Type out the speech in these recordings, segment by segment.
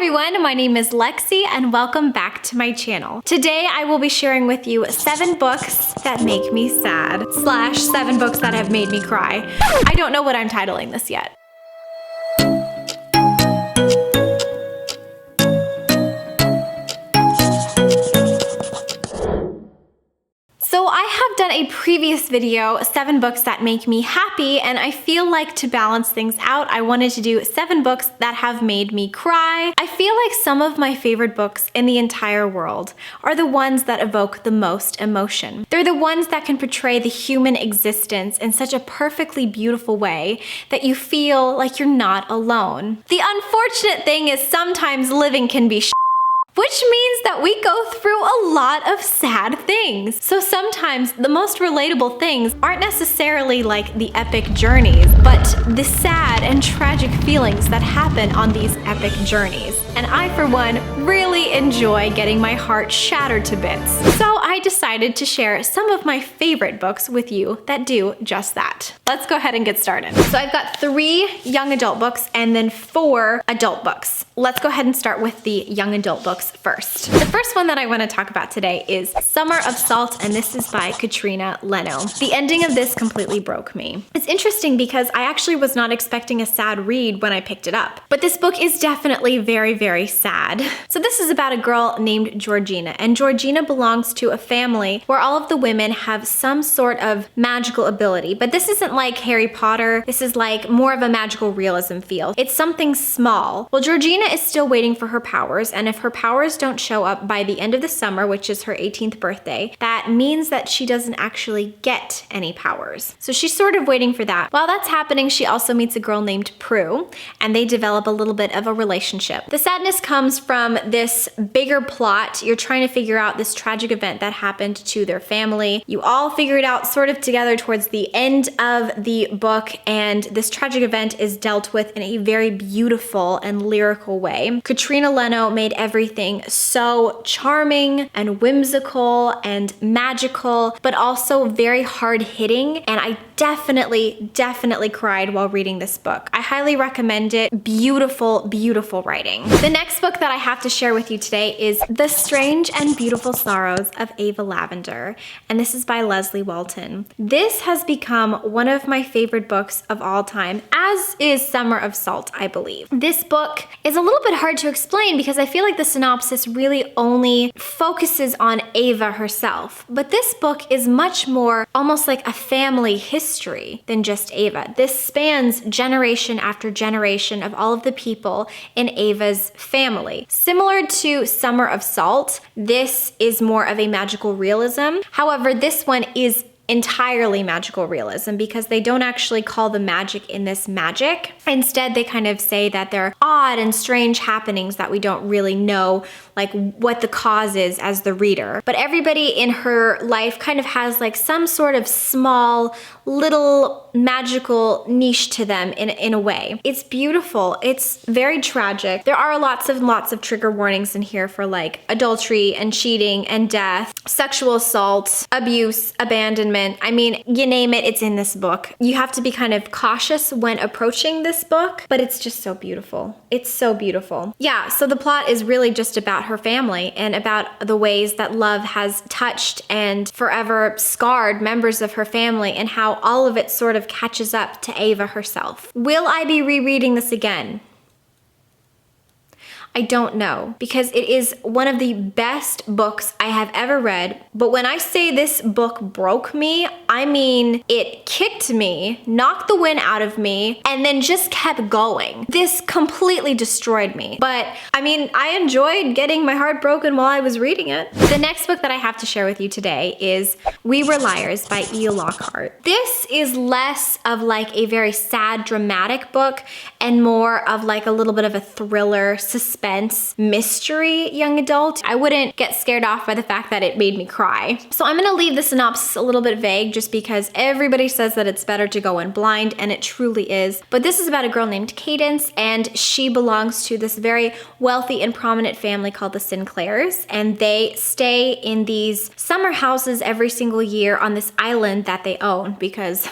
everyone, my name is Lexi and welcome back to my channel. Today I will be sharing with you 7 books that make me sad / 7 books that have made me cry. I don't know what I'm titling this yet. So I have done a previous video, 7 books that make me happy, and I feel like to balance things out, I wanted to do 7 books that have made me cry. I feel like some of my favorite books in the entire world are the ones that evoke the most emotion. They're the ones that can portray the human existence in such a perfectly beautiful way that you feel like you're not alone. The unfortunate thing is sometimes living can be which means that we go through a lot of sad things. So sometimes the most relatable things aren't necessarily like the epic journeys, but the sad and tragic feelings that happen on these epic journeys. And I, for one, really enjoy getting my heart shattered to bits. So I decided to share some of my favorite books with you that do just that. Let's go ahead and get started. So I've got 3 young adult books and then 4 adult books. Let's go ahead and start with the young adult books first. The first one that I want to talk about today is Summer of Salt, and this is by Katrina Leno. The ending of this completely broke me. It's interesting because I actually was not expecting a sad read when I picked it up, but this book is definitely very, very sad. So this is about a girl named Georgina, and Georgina belongs to a family where all of the women have some sort of magical ability, but this isn't like Harry Potter. This is like more of a magical realism feel. It's something small. Well, Georgina is still waiting for her powers, and if her powers don't show up by the end of the summer, which is her 18th birthday, that means that she doesn't actually get any powers. So she's sort of waiting for that. While that's happening, she also meets a girl named Prue, and they develop a little bit of a relationship. The sadness comes from this bigger plot. You're trying to figure out this tragic event that happened to their family. You all figure it out sort of together towards the end of the book, and this tragic event is dealt with in a very beautiful and lyrical way. Katrina Leno made everything so charming and whimsical and magical, but also very hard-hitting, and I definitely cried while reading this book. I highly recommend it. Beautiful, beautiful writing. The next book that I have to share with you today is The Strange and Beautiful Sorrows of Ava Lavender, and this is by Leslie Walton. This has become one of my favorite books of all time, as is Summer of Salt, I believe. This book is a little bit hard to explain because I feel like the synopsis really only focuses on Ava herself, but this book is much more almost like a family history than just Ava. This spans generation after generation of all of the people in Ava's family. Similar to Summer of Salt, this is more of a magical realism. However, this one is entirely magical realism because they don't actually call the magic in this magic. Instead, they kind of say that they're odd and strange happenings that we don't really know like what the cause is as the reader. But everybody in her life kind of has like some sort of small little magical niche to them in a way. It's beautiful. It's very tragic. There are lots of trigger warnings in here for like adultery and cheating and death, sexual assault, abuse, abandonment. I mean, you name it, it's in this book. You have to be kind of cautious when approaching this book, but it's just so beautiful. It's so beautiful. Yeah, so the plot is really just about her family and about the ways that love has touched and forever scarred members of her family and how all of it sort of catches up to Ava herself. Will I be rereading this again? I don't know, because it is one of the best books I have ever read. But when I say this book broke me, I mean it kicked me, knocked the wind out of me, and then just kept going. This completely destroyed me. But I mean, I enjoyed getting my heart broken while I was reading it. The next book that I have to share with you today is We Were Liars by E. Lockhart. This is less of like a very sad, dramatic book and more of like a little bit of a thriller, suspense, mystery young adult. I wouldn't get scared off by the fact that it made me cry. So I'm gonna leave the synopsis a little bit vague just because everybody says that it's better to go in blind, and it truly is. But this is about a girl named Cadence, and she belongs to this very wealthy and prominent family called the Sinclairs, and they stay in these summer houses every single year on this island that they own because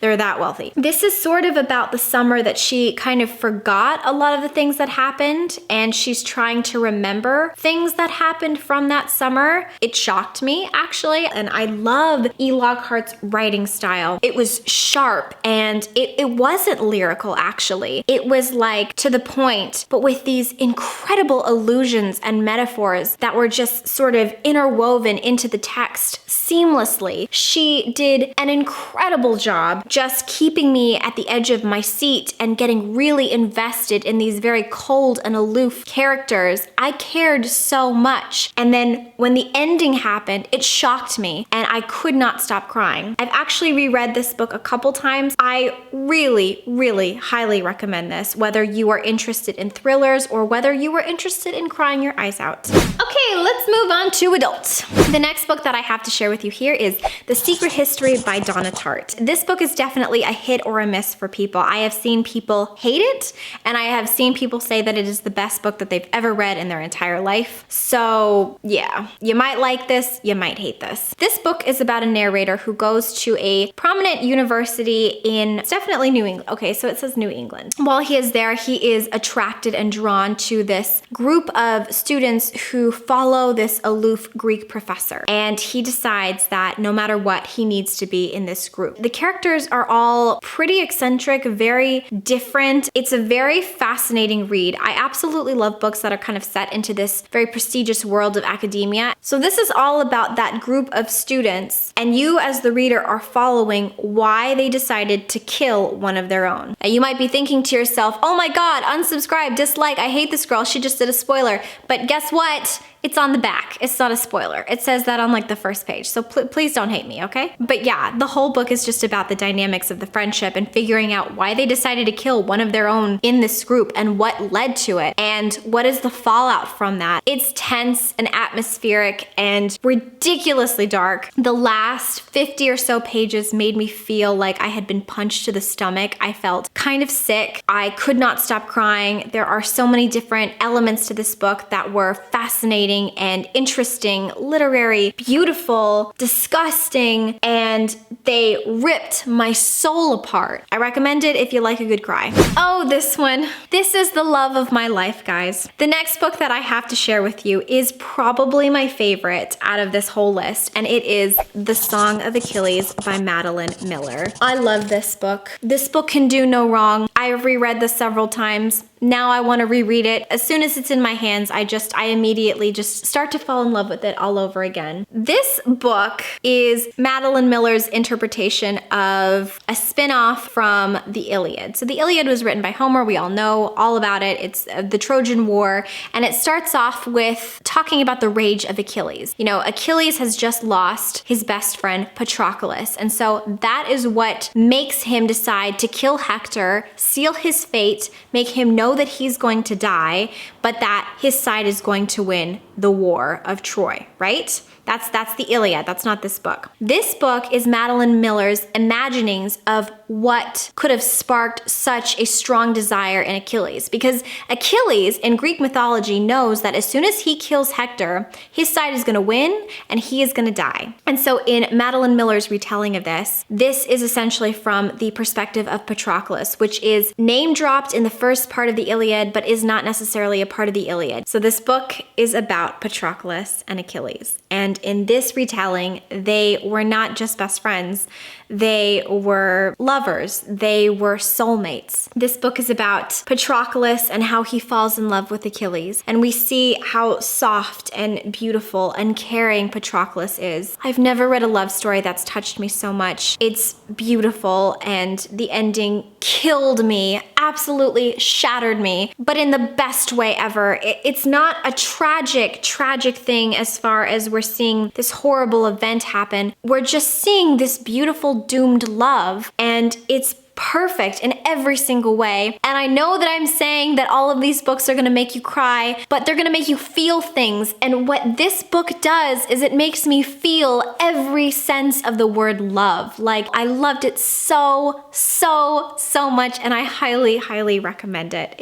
they're that wealthy. This is sort of about the summer that she kind of forgot a lot of the things that happened and she's trying to remember things that happened from that summer. It shocked me, actually, and I love E. Lockhart's writing style. It was sharp, and it wasn't lyrical, actually. It was like to the point, but with these incredible allusions and metaphors that were just sort of interwoven into the text seamlessly. She did an incredible job just keeping me at the edge of my seat and getting really invested in these very cold and aloof characters. I cared so much. And then when the ending happened, it shocked me and I could not stop crying. I've actually reread this book a couple times. I really, really highly recommend this, whether you are interested in thrillers or whether you were interested in crying your eyes out. Okay, let's move on to adults. The next book that I have to share with you here is The Secret History by Donna Tartt. This book is definitely a hit or a miss for people. I have seen people hate it, and I have seen people say that it is the best book that they've ever read in their entire life. So yeah, you might like this, you might hate this. This book is about a narrator who goes to a prominent university in, it's definitely New England. Okay, so it says New England. While he is there, he is attracted and drawn to this group of students who follow this aloof Greek professor. And he decides that no matter what, he needs to be in this group. The characters are all pretty eccentric, very different. It's a very fascinating read. I absolutely love books that are kind of set into this very prestigious world of academia. So this is all about that group of students, and you as the reader are following why they decided to kill one of their own. Now, you might be thinking to yourself, oh my God, unsubscribe, dislike, I hate this girl, she just did a spoiler. But guess what? It's on the back. It's not a spoiler. It says that on like the first page. So please don't hate me, okay? But yeah, the whole book is just about the dynamics of the friendship and figuring out why they decided to kill one of their own in this group and what led to it and what is the fallout from that. It's tense and atmospheric and ridiculously dark. The last 50 or so pages made me feel like I had been punched to the stomach. I felt kind of sick. I could not stop crying. There are so many different elements to this book that were fascinating and interesting, literary, beautiful, disgusting, and they ripped my soul apart. I recommend it if you like a good cry. Oh, this one. This is the love of my life, guys. The next book that I have to share with you is probably my favorite out of this whole list, and it is The Song of Achilles by Madeline Miller. I love this book. This book can do no wrong. I've reread this several times. Now I want to reread it. As soon as it's in my hands, I immediately just start to fall in love with it all over again. This book is Madeline Miller's interpretation of a spin-off from the Iliad. So the Iliad was written by Homer. We all know all about it. It's the Trojan War, and it starts off with talking about the rage of Achilles. You know, Achilles has just lost his best friend Patroclus, and so that is what makes him decide to kill Hector, seal his fate, make him know that he's going to die, but that his side is going to win the war of Troy, right? That's the Iliad. That's not this book. This book is Madeline Miller's imaginings of what could have sparked such a strong desire in Achilles. Because Achilles in Greek mythology knows that as soon as he kills Hector, his side is going to win and he is going to die. And so in Madeline Miller's retelling of this is essentially from the perspective of Patroclus, which is name dropped in the first part of the Iliad, but is not necessarily a part of the Iliad. So this book is about Patroclus and Achilles. And in this retelling, they were not just best friends, they were lovers, they were soulmates. This book is about Patroclus and how he falls in love with Achilles. And we see how soft and beautiful and caring Patroclus is. I've never read a love story that's touched me so much. It's beautiful, and the ending killed me, absolutely shattered me, but in the best way ever. It's not a tragic thing as far as we're seeing this horrible event happen. We're just seeing this beautiful doomed love, and it's perfect in every single way. And I know that I'm saying that all of these books are gonna make you cry, but they're gonna make you feel things. And what this book does is it makes me feel every sense of the word love. Like, I loved it so much, and I highly recommend it.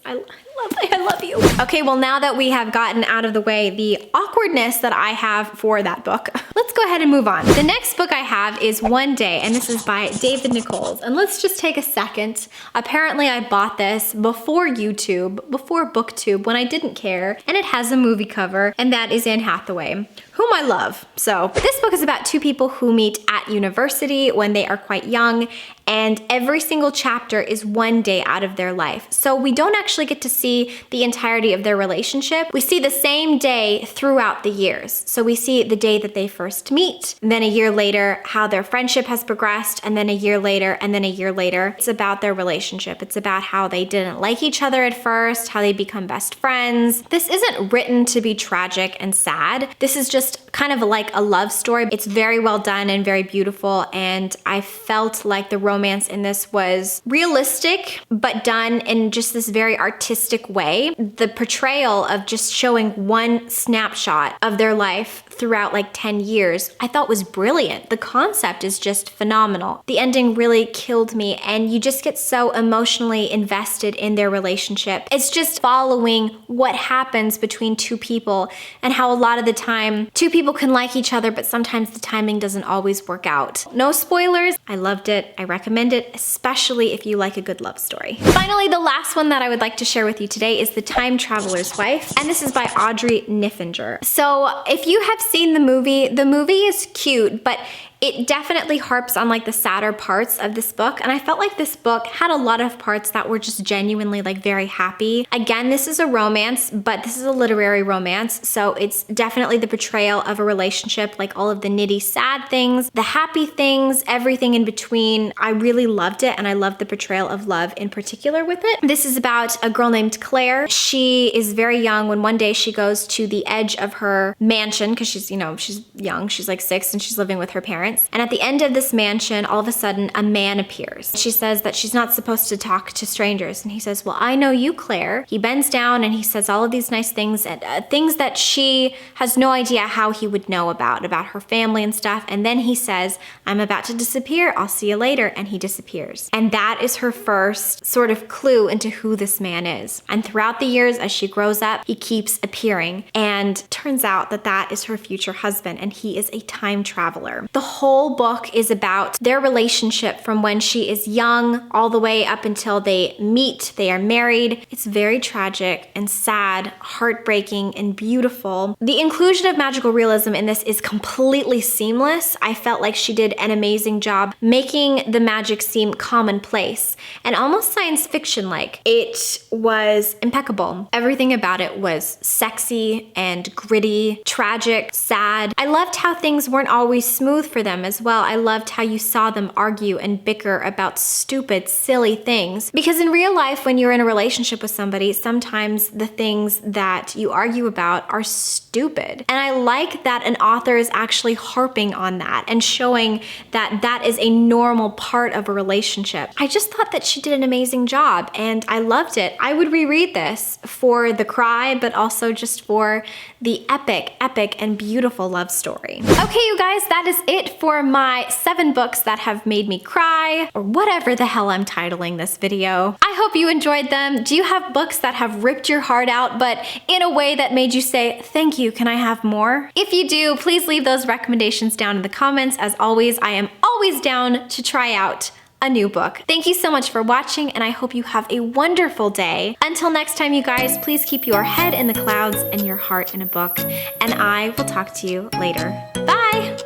I love you. Okay, well now that we have gotten out of the way the awkwardness that I have for that book, let's go ahead and move on. The next book I have is One Day, and this is by David Nichols. And let's just take a second. Apparently I bought this before YouTube, before BookTube, when I didn't care, and it has a movie cover, and that is Anne Hathaway, whom I love. So this book is about two people who meet at university when they are quite young, and every single chapter is one day out of their life. So we don't actually get to see the entirety of their relationship. We see the same day throughout the years. So we see the day that they first meet, and then a year later, how their friendship has progressed, and then a year later, and then a year later. It's about their relationship. It's about how they didn't like each other at first, how they become best friends. This isn't written to be tragic and sad. This is just kind of like a love story. It's very well done and very beautiful, and I felt like the romance in this was realistic, but done in just this very artistic way. The portrayal of just showing one snapshot of their life throughout like 10 years, I thought was brilliant. The concept is just phenomenal. The ending really killed me, and you just get so emotionally invested in their relationship. It's just following what happens between two people and how a lot of the time two people can like each other, but sometimes the timing doesn't always work out. No spoilers. I loved it. I recommend it, especially if you like a good love story. Finally, the last one that I would like to share with you today is The Time Traveler's Wife, and this is by Audrey Niffinger. So if you have seen the movie is cute, but it definitely harps on like the sadder parts of this book, and I felt like this book had a lot of parts that were just genuinely like very happy. Again, this is a romance, but this is a literary romance, so it's definitely the portrayal of a relationship, like all of the nitty sad things, the happy things, everything in between. I really loved it, and I loved the portrayal of love in particular with it. This is about a girl named Claire. She is very young when one day she goes to the edge of her mansion, because she's young, she's like 6 and she's living with her parents. And at the end of this mansion, all of a sudden, a man appears. She says that she's not supposed to talk to strangers. And he says, well, I know you, Claire. He bends down and he says all of these nice things, and things that she has no idea how he would know about her family and stuff. And then he says, I'm about to disappear. I'll see you later. And he disappears. And that is her first sort of clue into who this man is. And throughout the years, as she grows up, he keeps appearing. And turns out that that is her future husband, and he is a time traveler. The whole book is about their relationship from when she is young all the way up until they meet, they are married. It's very tragic and sad, heartbreaking and beautiful. The inclusion of magical realism in this is completely seamless. I felt like she did an amazing job making the magic seem commonplace and almost science fiction-like. It was impeccable. Everything about it was sexy and gritty, tragic, sad. I loved how things weren't always smooth for them as well. I loved how you saw them argue and bicker about stupid, silly things. Because in real life, when you're in a relationship with somebody, sometimes the things that you argue about are stupid. And I like that an author is actually harping on that and showing that that is a normal part of a relationship. I just thought that she did an amazing job, and I loved it. I would reread this for the cry, but also just for the epic and beautiful love story. Okay, you guys, that is it for my 7 books that have made me cry, or whatever the hell I'm titling this video. I hope you enjoyed them. Do you have books that have ripped your heart out, but in a way that made you say, thank you, can I have more? If you do, please leave those recommendations down in the comments. As always, I am always down to try out a new book. Thank you so much for watching, and I hope you have a wonderful day. Until next time, you guys, please keep your head in the clouds and your heart in a book, and I will talk to you later. Bye!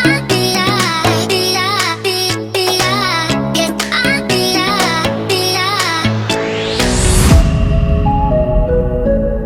I